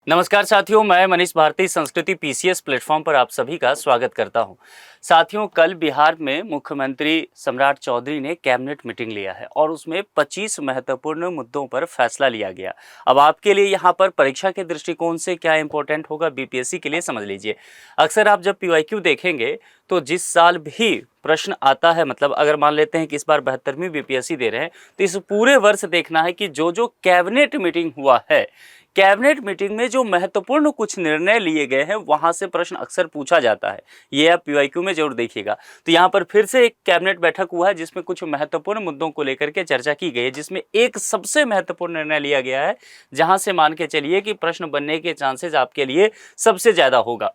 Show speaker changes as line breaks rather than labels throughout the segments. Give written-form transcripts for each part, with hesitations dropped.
नमस्कार साथियों, मैं मनीष भारती संस्कृति पीसीएस प्लेटफॉर्म पर आप सभी का स्वागत करता हूं। साथियों, कल बिहार में मुख्यमंत्री सम्राट चौधरी ने कैबिनेट मीटिंग लिया है और उसमें 25 महत्वपूर्ण मुद्दों पर फैसला लिया गया। अब आपके लिए यहां पर परीक्षा के दृष्टिकोण से क्या इंपॉर्टेंट होगा बीपीएससी के लिए, समझ लीजिए। अक्सर आप जब पीवाईक्यू देखेंगे तो जिस साल भी प्रश्न आता है, मतलब अगर मान लेते हैं कि इस बार 72वीं बीपीएससी दे रहे हैं, तो इस पूरे वर्ष देखना है कि जो जो कैबिनेट मीटिंग हुआ है, कैबिनेट मीटिंग में जो महत्वपूर्ण कुछ निर्णय लिए गए हैं वहां से प्रश्न अक्सर पूछा जाता है। ये आप पीवाईक्यू में जरूर देखिएगा। तो यहाँ पर फिर से एक कैबिनेट बैठक हुआ है जिसमें कुछ महत्वपूर्ण मुद्दों को लेकर के चर्चा की गई है, जिसमें एक सबसे महत्वपूर्ण निर्णय लिया गया है जहां से मान के चलिए कि प्रश्न बनने के चांसेस आपके लिए सबसे ज्यादा होगा।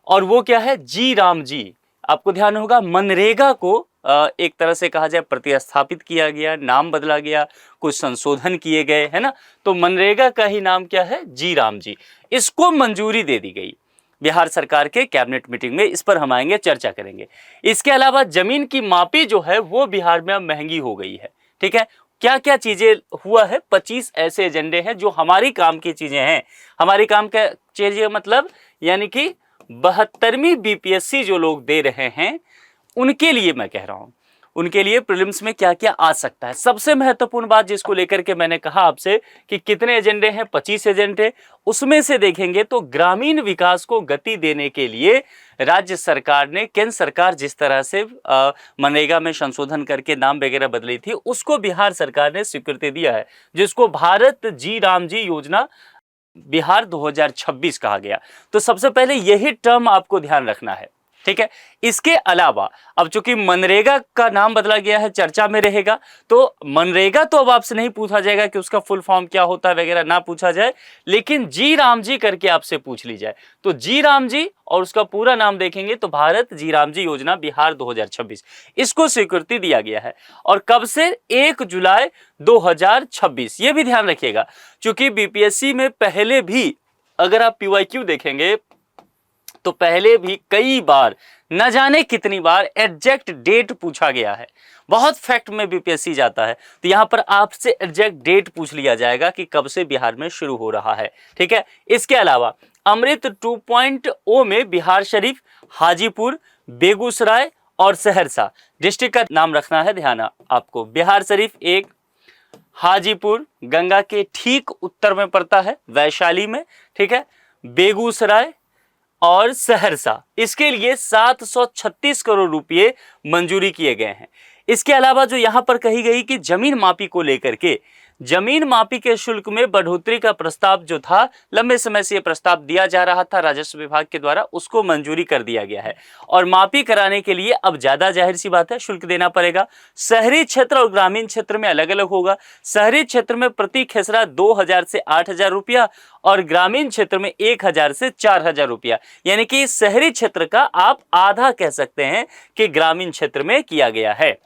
और वो क्या है? जी राम जी। आपको ध्यान होगा, मनरेगा को एक तरह से कहा जाए प्रतिस्थापित किया गया, नाम बदला गया, कुछ संशोधन किए गए, है ना। तो मनरेगा का ही नाम क्या है? जी राम जी। इसको मंजूरी दे दी गई बिहार सरकार के कैबिनेट मीटिंग में। इस पर हम आएंगे, चर्चा करेंगे। इसके अलावा जमीन की मापी जो है वो बिहार में अब महंगी हो गई है। ठीक है, क्या क्या चीजें हुआ है? 25 ऐसे एजेंडे हैं जो हमारी काम की चीजें हैं। हमारी काम का चीजें मतलब यानी कि 72वीं बीपीएससी जो लोग दे रहे हैं उनके लिए मैं कह रहा हूं, उनके लिए प्रीलिम्स में क्या क्या आ सकता है। सबसे महत्वपूर्ण बात जिसको लेकर के मैंने कहा आपसे कि कितने एजेंडे हैं, 25 एजेंडे, उसमें से देखेंगे तो ग्रामीण विकास को गति देने के लिए राज्य सरकार ने, केंद्र सरकार जिस तरह से मनरेगा में संशोधन करके नाम वगैरह बदली थी, उसको बिहार सरकार ने स्वीकृति दिया है, जिसको भारत जी राम जी योजना बिहार 2026 कहा गया। तो सबसे पहले यही टर्म आपको ध्यान रखना है। ठीक है, इसके अलावा अब चूंकि मनरेगा का नाम बदला गया है, चर्चा में रहेगा, तो मनरेगा तो अब आपसे नहीं पूछा जाएगा कि उसका फुल फॉर्म क्या होता है वगैरह, ना पूछा जाए, लेकिन जी राम जी करके आपसे पूछ ली जाए तो जी राम जी और उसका पूरा नाम देखेंगे तो भारत जी राम जी योजना बिहार 2026, इसको स्वीकृति दिया गया है। और कब से? 1 जुलाई 2026। ये भी ध्यान रखिएगा, चूंकि बीपीएससी में पहले भी अगर आप पीवाईक्यू देखेंगे तो पहले भी कई बार, न जाने कितनी बार एग्जैक्ट डेट पूछा गया है। बहुत फैक्ट में बीपीएससी जाता है, तो यहां पर आपसे एग्जैक्ट डेट पूछ लिया जाएगा कि कब से बिहार में शुरू हो रहा है। ठीक है, इसके अलावा अमृत 2.0 में बिहार शरीफ, हाजीपुर, बेगूसराय और सहरसा डिस्ट्रिक्ट का नाम रखना है ध्यान आपको। बिहार शरीफ एक, हाजीपुर गंगा के ठीक उत्तर में पड़ता है, वैशाली में। ठीक है, बेगूसराय और सहरसा, इसके लिए 736 करोड़ रुपए मंजूरी किए गए हैं। इसके अलावा जो यहां पर कही गई कि जमीन मापी को लेकर के, जमीन मापी के शुल्क में बढ़ोतरी का प्रस्ताव जो था, लंबे समय से यह प्रस्ताव दिया जा रहा था राजस्व विभाग के द्वारा, उसको मंजूरी कर दिया गया है। और मापी कराने के लिए अब ज्यादा जाहिर सी बात है शुल्क देना पड़ेगा। शहरी क्षेत्र और ग्रामीण क्षेत्र में अलग अलग होगा। शहरी क्षेत्र में प्रति खेसरा 2000 से 8000 रुपया और ग्रामीण क्षेत्र में 1000 से 4000 रुपया, यानी कि शहरी क्षेत्र का आप आधा कह सकते हैं कि ग्रामीण क्षेत्र में किया गया है।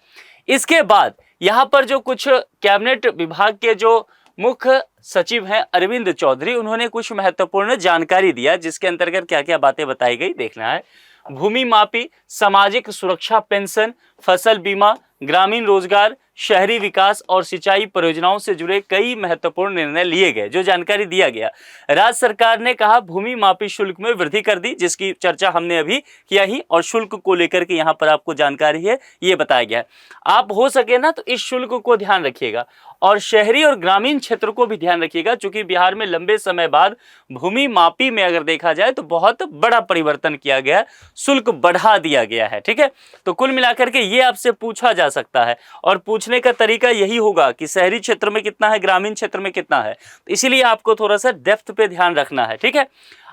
इसके बाद यहां पर जो कुछ कैबिनेट विभाग के जो मुख्य सचिव हैं अरविंद चौधरी, उन्होंने कुछ महत्वपूर्ण जानकारी दिया, जिसके अंतर्गत क्या क्या बातें बताई गई देखना है। भूमि मापी, सामाजिक सुरक्षा पेंशन, फसल बीमा, ग्रामीण रोजगार, शहरी विकास और सिंचाई परियोजनाओं से जुड़े कई महत्वपूर्ण निर्णय लिए गए, जो जानकारी दिया गया। राज्य सरकार ने कहा भूमि मापी शुल्क में वृद्धि कर दी, जिसकी चर्चा हमने अभी किया ही, और शुल्क को लेकर के यहाँ पर आपको जानकारी है, ये बताया गया है। आप हो सके ना तो इस शुल्क को ध्यान रखिएगा और शहरी और ग्रामीण क्षेत्र को भी ध्यान रखिएगा, क्योंकि बिहार में लंबे समय बाद भूमि मापी में अगर देखा जाए तो बहुत बड़ा परिवर्तन किया गया, शुल्क बढ़ा दिया गया है। ठीक है, तो कुल मिलाकर के ये आपसे पूछा जा सकता है, और पूछने का तरीका यही होगा कि शहरी क्षेत्र में कितना है, ग्रामीण क्षेत्र में कितना है, तो इसीलिए आपको थोड़ा सा डेप्थ पे ध्यान रखना है। ठीक है,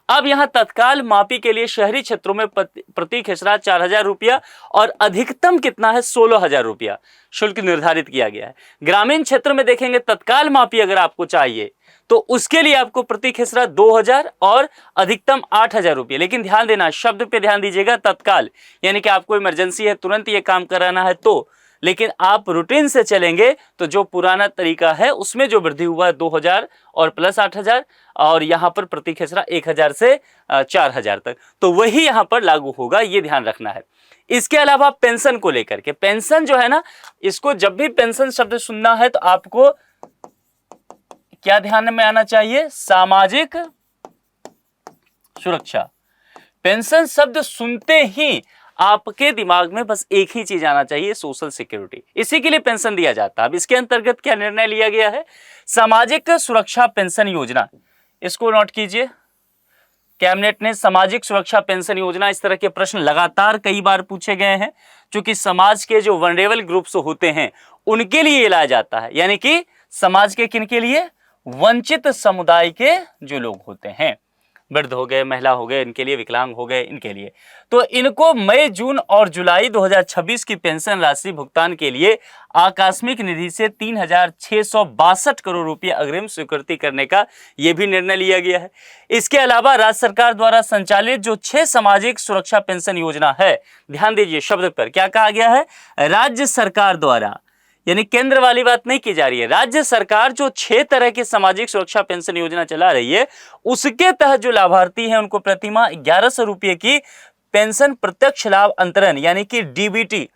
अब यहां तत्काल मापी के लिए शहरी क्षेत्रों में प्रति खेसरा 4000 रुपया और अधिकतम कितना है, 16000 रुपया शुल्क निर्धारित किया गया है। ग्रामीण क्षेत्र में देखेंगे तत्काल मापी अगर आपको चाहिए तो उसके लिए आपको प्रति खेसरा 2000 और अधिकतम 8000 रुपये। लेकिन ध्यान देना, शब्द पे ध्यान दीजिएगा, तत्काल, यानी कि आपको इमरजेंसी है, तुरंत ये काम कराना है तो। लेकिन आप रूटीन से चलेंगे तो जो पुराना तरीका है उसमें जो वृद्धि हुआ है 2000 और प्लस 8000, और यहाँ पर प्रति खेसरा 1000 से 4000 तक, तो वही यहाँ पर लागू होगा, ये ध्यान रखना है। इसके अलावा पेंशन को लेकर के, पेंशन जो है ना, इसको जब भी पेंशन शब्द सुनना है तो आपको क्या ध्यान में आना चाहिए, सामाजिक सुरक्षा। पेंशन शब्द सुनते ही आपके दिमाग में बस एक ही चीज आना चाहिए, सोशल सिक्योरिटी। इसी के लिए पेंशन दिया जाता है। अब इसके अंतर्गत क्या निर्णय लिया गया है? सामाजिक सुरक्षा पेंशन योजना, इसको नोट कीजिए। कैबिनेट ने सामाजिक सुरक्षा पेंशन योजना, इस तरह के प्रश्न लगातार कई बार पूछे गए हैं, क्योंकि समाज के जो वनरेबल ग्रुप्स होते हैं उनके लिए लाया जाता है, यानी कि समाज के किनके लिए? वंचित समुदाय के जो लोग होते हैं, वृद्ध हो गए, महिला हो गए, इनके लिए, विकलांग हो गए, इनके लिए। तो इनको मई, जून और जुलाई 2026 की पेंशन राशि भुगतान के लिए आकस्मिक निधि से 3,662 करोड़ रुपए अग्रिम स्वीकृति करने का यह भी निर्णय लिया गया है। इसके अलावा राज्य सरकार द्वारा संचालित जो 6 सामाजिक सुरक्षा पेंशन योजना है, ध्यान दीजिए शब्द पर, क्या कहा गया है? राज्य सरकार द्वारा, यानी केंद्र वाली बात नहीं की जा रही है। राज्य सरकार जो 6 तरह की सामाजिक सुरक्षा पेंशन योजना चला रही है, उसके तहत जो लाभार्थी हैं उनको प्रतिमाह 1100 रुपये की पेंशन प्रत्यक्ष लाभ अंतरण, यानी कि डीबीटी,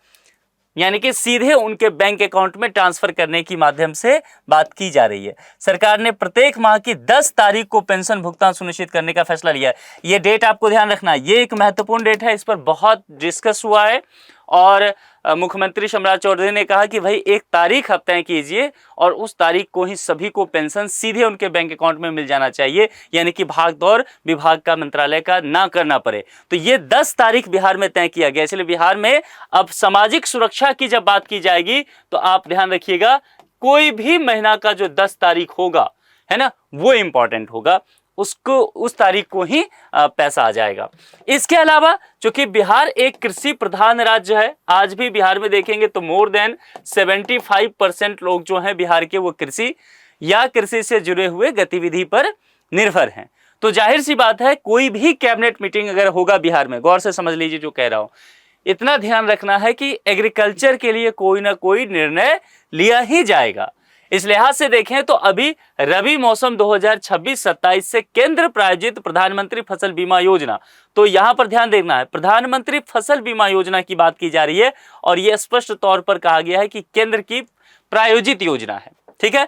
यानी कि सीधे उनके बैंक अकाउंट में ट्रांसफर करने की माध्यम से बात की जा रही है। सरकार ने प्रत्येक माह की 10 तारीख को पेंशन भुगतान सुनिश्चित करने का फैसला लिया है। ये डेट आपको ध्यान रखना है, ये एक महत्वपूर्ण डेट है, इस पर बहुत डिस्कस हुआ है और मुख्यमंत्री सम्राट चौधरी ने कहा कि भाई एक तारीख आप तय कीजिए और उस तारीख को ही सभी को पेंशन सीधे उनके बैंक अकाउंट में मिल जाना चाहिए, यानी कि भाग दौड़ विभाग का, मंत्रालय का ना करना पड़े। तो ये 10 तारीख बिहार में तय किया गया। इसलिए बिहार में अब सामाजिक सुरक्षा की जब बात की जाएगी तो आप ध्यान रखिएगा, कोई भी महीना का जो 10 तारीख होगा, है ना, वो इंपॉर्टेंट होगा, उसको उस तारीख को ही पैसा आ जाएगा। इसके अलावा चूंकि बिहार एक कृषि प्रधान राज्य है, आज भी बिहार में देखेंगे तो मोर देन 75% लोग जो हैं बिहार के, वो कृषि या कृषि से जुड़े हुए गतिविधि पर निर्भर हैं। तो जाहिर सी बात है, कोई भी कैबिनेट मीटिंग अगर होगा बिहार में, गौर से समझ लीजिए जो कह रहा हूं, इतना ध्यान रखना है कि एग्रीकल्चर के लिए कोई ना कोई निर्णय लिया ही जाएगा। इस लिहाज से देखें तो अभी रबी मौसम 2026-27 से केंद्र प्रायोजित प्रधानमंत्री फसल बीमा योजना, तो यहां पर ध्यान देना है, प्रधानमंत्री फसल बीमा योजना की बात की जा रही है और यह स्पष्ट तौर पर कहा गया है कि केंद्र की प्रायोजित योजना है। ठीक है,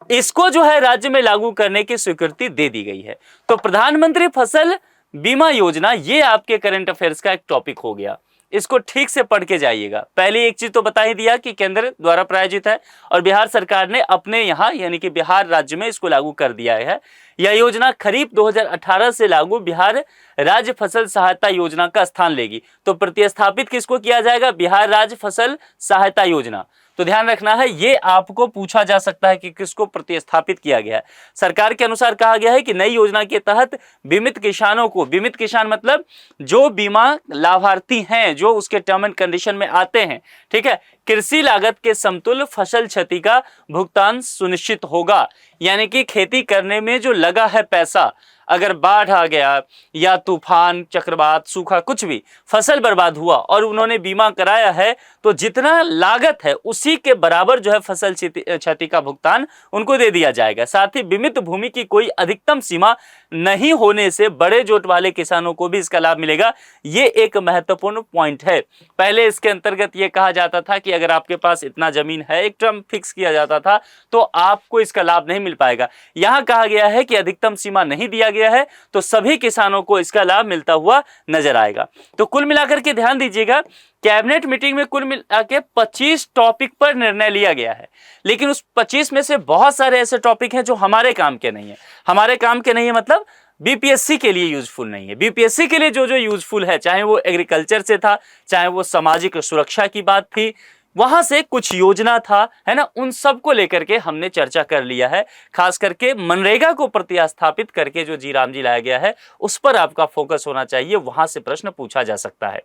इसको जो है राज्य में लागू करने की स्वीकृति दे दी गई है। तो प्रधानमंत्री फसल बीमा योजना, ये आपके करंट अफेयर्स का एक टॉपिक हो गया, इसको ठीक से पढ़ के जाइएगा। पहले एक चीज तो बता ही दिया कि केंद्र द्वारा प्रायोजित है और बिहार सरकार ने अपने यहाँ, यानी कि बिहार राज्य में इसको लागू कर दिया है। यह योजना खरीफ 2018 से लागू बिहार राज्य फसल सहायता योजना का स्थान लेगी। तो प्रतिस्थापित किसको किया जाएगा? बिहार राज्य फसल सहायता योजना। तो ध्यान रखना है, ये आपको पूछा जा सकता है कि किसको प्रतिस्थापित किया गया है। सरकार के अनुसार कहा गया है कि नई योजना के तहत बीमित किसानों को, बीमित किसान मतलब जो बीमा लाभार्थी हैं, जो उसके टर्म एंड कंडीशन में आते हैं, ठीक है, कृषि लागत के समतुल्य फसल क्षति का भुगतान सुनिश्चित होगा। यानी कि खेती करने में जो लगा है पैसा, अगर बाढ़ आ गया या तूफान, चक्रवात, सूखा, कुछ भी फसल बर्बाद हुआ और उन्होंने बीमा कराया है, तो जितना लागत है उसी के बराबर जो है फसल क्षति का भुगतान उनको दे दिया जाएगा। साथ ही बीमित भूमि की कोई अधिकतम सीमा नहीं होने से बड़े जोत वाले किसानों को भी इसका लाभ मिलेगा। ये एक महत्वपूर्ण पॉइंट है। पहले इसके अंतर्गत ये कहा जाता था कि अगर आपके पास इतना जमीन है, एक टर्म फिक्स किया जाता था, तो आपको इसका लाभ नहीं मिल पाएगा। यहां कहा गया है कि अधिकतम सीमा नहीं दिया गया है, तो सभी किसानों को इसका लाभ मिलता हुआ नजर आएगा। तो कुल मिलाकर के ध्यान दीजिएगा, कैबिनेट मीटिंग में कुल मिला के 25 टॉपिक पर निर्णय लिया गया है, लेकिन उस 25 में से बहुत सारे ऐसे टॉपिक हैं जो हमारे काम के नहीं है। हमारे काम के नहीं है मतलब बीपीएससी के लिए यूजफुल नहीं है। बीपीएससी के लिए जो जो यूजफुल है, चाहे वो एग्रीकल्चर से था, चाहे वो सामाजिक सुरक्षा की बात थी, वहां से कुछ योजना था, है ना, उन सब को लेकर के हमने चर्चा कर लिया है। खास करके मनरेगा को प्रतिस्थापित करके जो जी राम जी लाया गया है, उस पर आपका फोकस होना चाहिए, वहां से प्रश्न पूछा जा सकता है।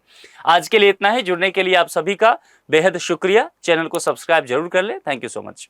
आज के लिए इतना ही। जुड़ने के लिए आप सभी का बेहद शुक्रिया। चैनल को सब्सक्राइब जरूर कर ले। Thank you so much.